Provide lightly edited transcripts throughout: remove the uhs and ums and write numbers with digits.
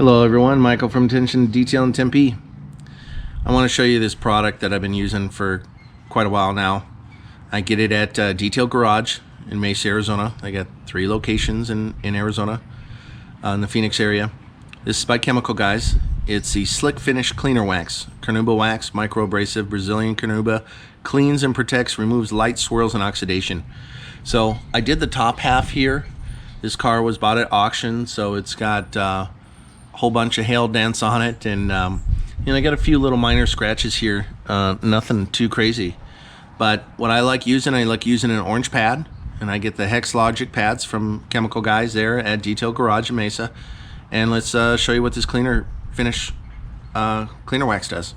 Hello everyone, Michael from Attention Detail in Tempe. I want to show you this product that I've been using for quite a while now. I get it at Detail Garage in Mesa, Arizona. I got 3 locations in Arizona, in the Phoenix area. This is by Chemical, guys. It's the Slick Finish Cleaner Wax. Carnauba wax, microabrasive, Brazilian carnauba, cleans and protects, removes light swirls and oxidation. So I did the top half here. This car was bought at auction, so it's got a whole bunch of hail dents on it, and I got a few little minor scratches here, nothing too crazy. But what I like using an orange pad, and I get the Hex Logic pads from Chemical guys there at Detail Garage in Mesa. And let's show you what this cleaner finish cleaner wax does.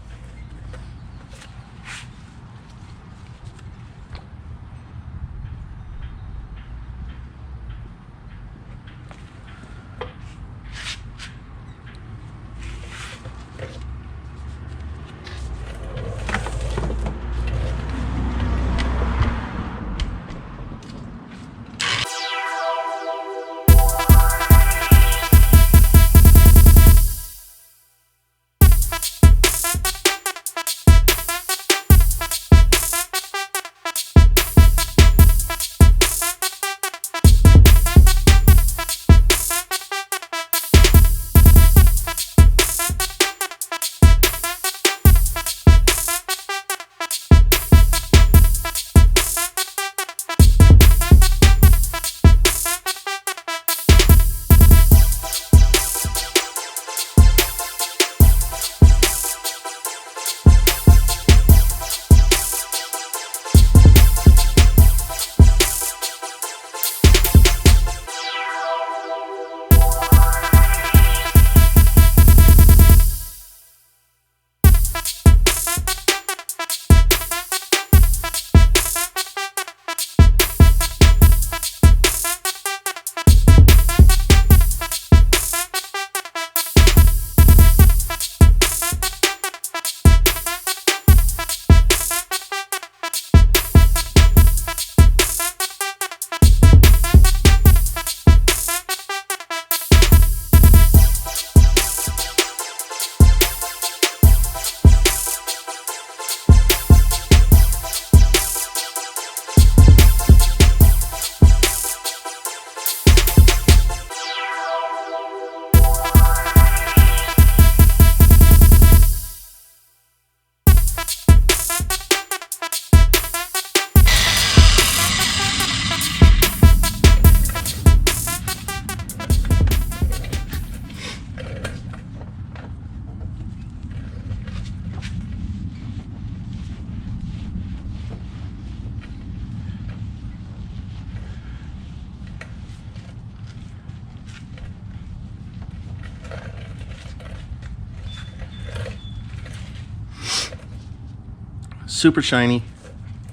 Super shiny,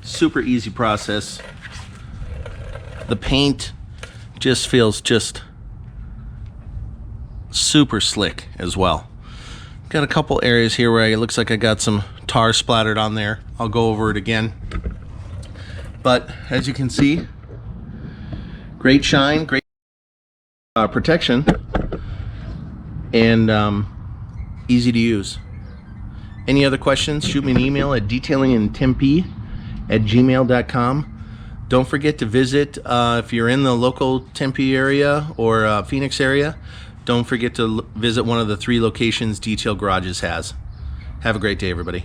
super easy process. The paint just feels super slick as well. Got a couple areas here where it looks like I got some tar splattered on there. I'll go over it again. But as you can see, great shine, great protection, and easy to use. Any other questions, shoot me an email at detailingintempe@gmail.com. Don't forget to visit, if you're in the local Tempe area or Phoenix area, don't forget to visit one of the 3 locations Detail Garages has. Have a great day, everybody.